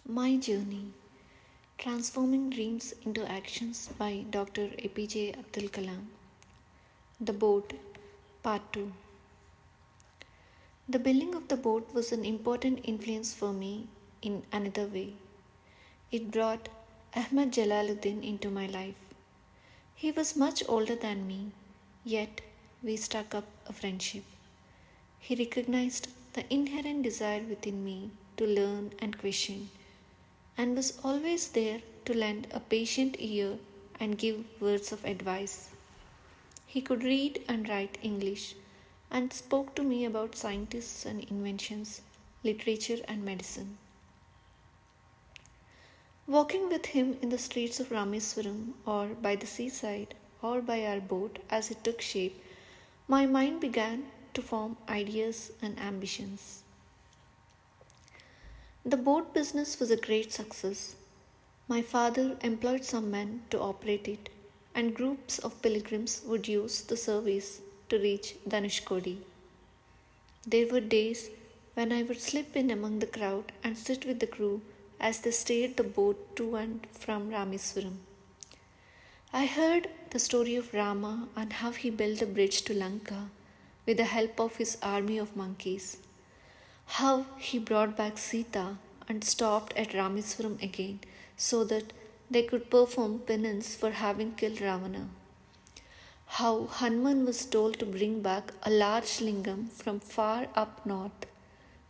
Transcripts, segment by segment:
My Journey Transforming Dreams into Actions by Dr. APJ Abdul Kalam. The Boat, Part 2. The building of the boat was an important influence for me in another way. It brought Ahmad Jalaluddin into my life. He was much older than me, yet we struck up a friendship. He recognized the inherent desire within me to learn and question, and was always there to lend a patient ear and give words of advice. He could read and write English and spoke to me about scientists and inventions, literature and medicine. Walking with him in the streets of Rameswaram or by the seaside or by our boat as it took shape, my mind began to form ideas and ambitions. The boat business was a great success. My father employed some men to operate it, and groups of pilgrims would use the service to reach Dhanushkodi. There were days when I would slip in among the crowd and sit with the crew as they steered the boat to and from Rameswaram. I heard the story of Rama and how he built a bridge to Lanka with the help of his army of monkeys, how he brought back Sita and stopped at Rameswaram again so that they could perform penance for having killed Ravana, how Hanuman was told to bring back a large lingam from far up north,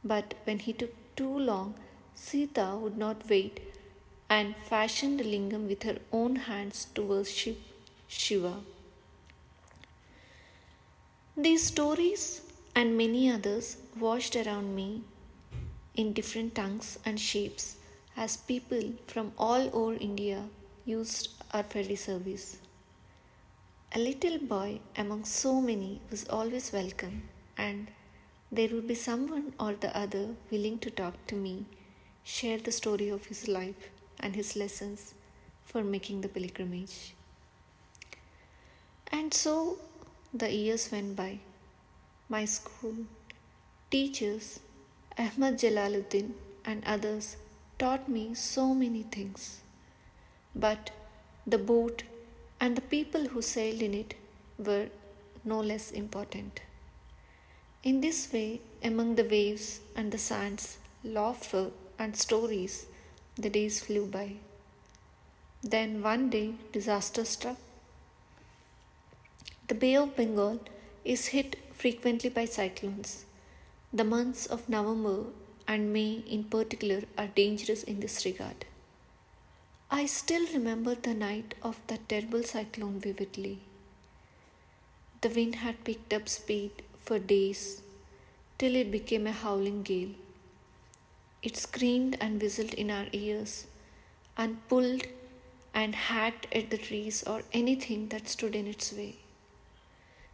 but when he took too long, Sita would not wait and fashioned the lingam with her own hands to worship Shiva. These stories and many others washed around me in different tongues and shapes as people from all over India used our ferry service. A little boy among so many was always welcome, and there would be someone or the other willing to talk to me, share the story of his life and his lessons for making the pilgrimage. And so the years went by. My school, teachers, Ahmad Jalaluddin, and others taught me so many things. But the boat and the people who sailed in it were no less important. In this way, among the waves and the sands, laughter and stories, the days flew by. Then one day, disaster struck. The Bay of Bengal is hit frequently by cyclones. The months of November and May in particular are dangerous in this regard. I still remember the night of that terrible cyclone vividly. The wind had picked up speed for days till it became a howling gale. It screamed and whistled in our ears and pulled and hacked at the trees or anything that stood in its way.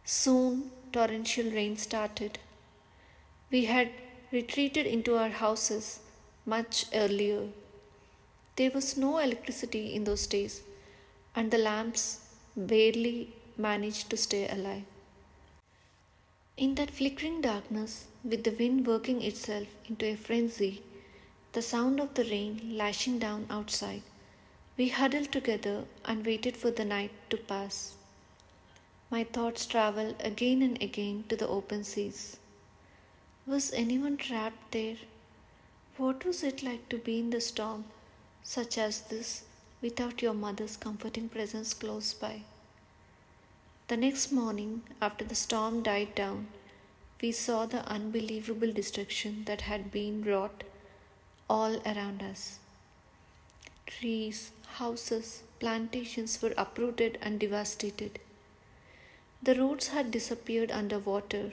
Soon torrential rain started. We had retreated into our houses much earlier. There was no electricity in those days, and the lamps barely managed to stay alive. In that flickering darkness, with the wind working itself into a frenzy, the sound of the rain lashing down outside, we huddled together and waited for the night to pass. My thoughts traveled again and again to the open seas. Was anyone trapped there? What was it like to be in the storm such as this without your mother's comforting presence close by? The next morning, after the storm died down, we saw the unbelievable destruction that had been wrought all around us. Trees, houses, plantations were uprooted and devastated. The roads had disappeared under water,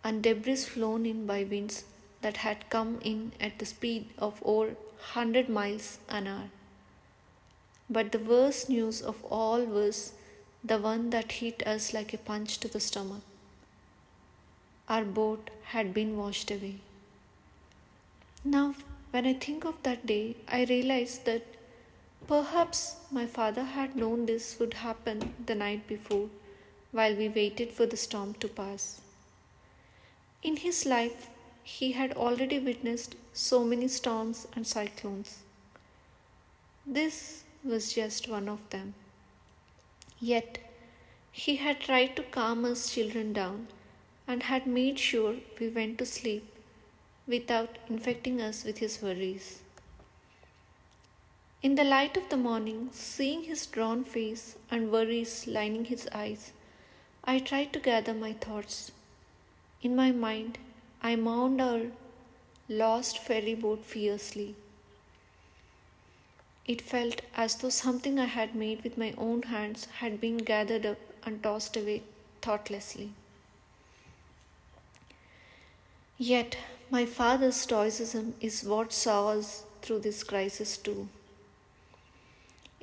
and debris flown in by winds that had come in at the speed of over 100 miles an hour. But the worst news of all was the one that hit us like a punch to the stomach. Our boat had been washed away. Now, when I think of that day, I realize that perhaps my father had known this would happen the night before while we waited for the storm to pass. In his life, he had already witnessed so many storms and cyclones. This was just one of them. Yet, he had tried to calm us children down and had made sure we went to sleep without infecting us with his worries. In the light of the morning, seeing his drawn face and worries lining his eyes, I tried to gather my thoughts. In my mind, I mourned our lost ferry boat fiercely. It felt as though something I had made with my own hands had been gathered up and tossed away thoughtlessly. Yet, my father's stoicism is what saw us through this crisis too.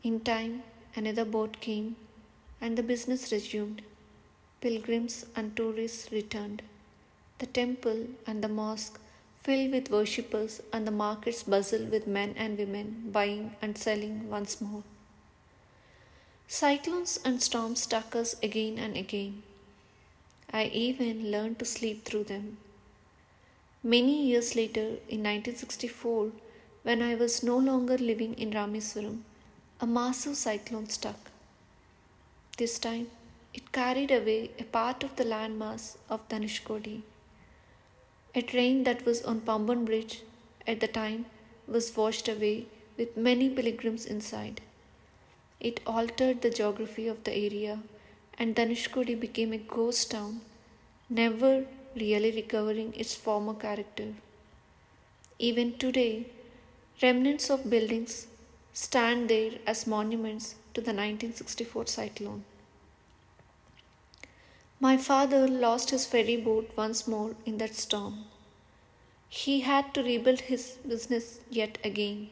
In time, another boat came and the business resumed. Pilgrims and tourists returned. The temple and the mosque filled with worshippers, and the markets buzzled with men and women buying and selling once more. Cyclones and storms struck us again and again. I even learned to sleep through them. Many years later, in 1964, when I was no longer living in Rameswaram, a massive cyclone struck. This time, it carried away a part of the landmass of Dhanushkodi. A train that was on Pamban Bridge at the time was washed away with many pilgrims inside. It altered the geography of the area, and Dhanushkodi became a ghost town, never really recovering its former character. Even today, remnants of buildings stand there as monuments to the 1964 cyclone. My father lost his ferry boat once more in that storm. He had to rebuild his business yet again.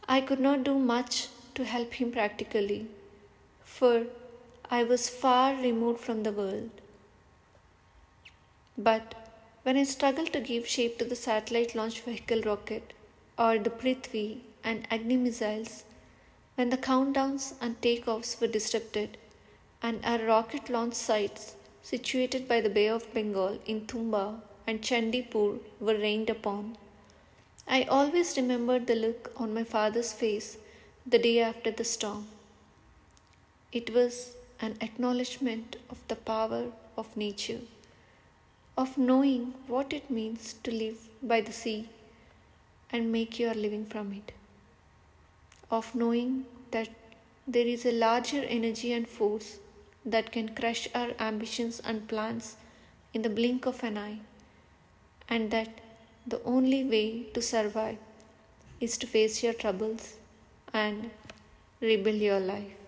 I could not do much to help him practically, for I was far removed from the world. But when I struggled to give shape to the satellite launch vehicle rocket or the Prithvi and Agni missiles, when the countdowns and takeoffs were disrupted, and our rocket launch sites situated by the Bay of Bengal in Tumba and Chandipur were rained upon, I always remembered the look on my father's face the day after the storm. It was an acknowledgement of the power of nature, of knowing what it means to live by the sea and make your living from it, of knowing that there is a larger energy and force that can crush our ambitions and plans in the blink of an eye, and that the only way to survive is to face your troubles and rebuild your life.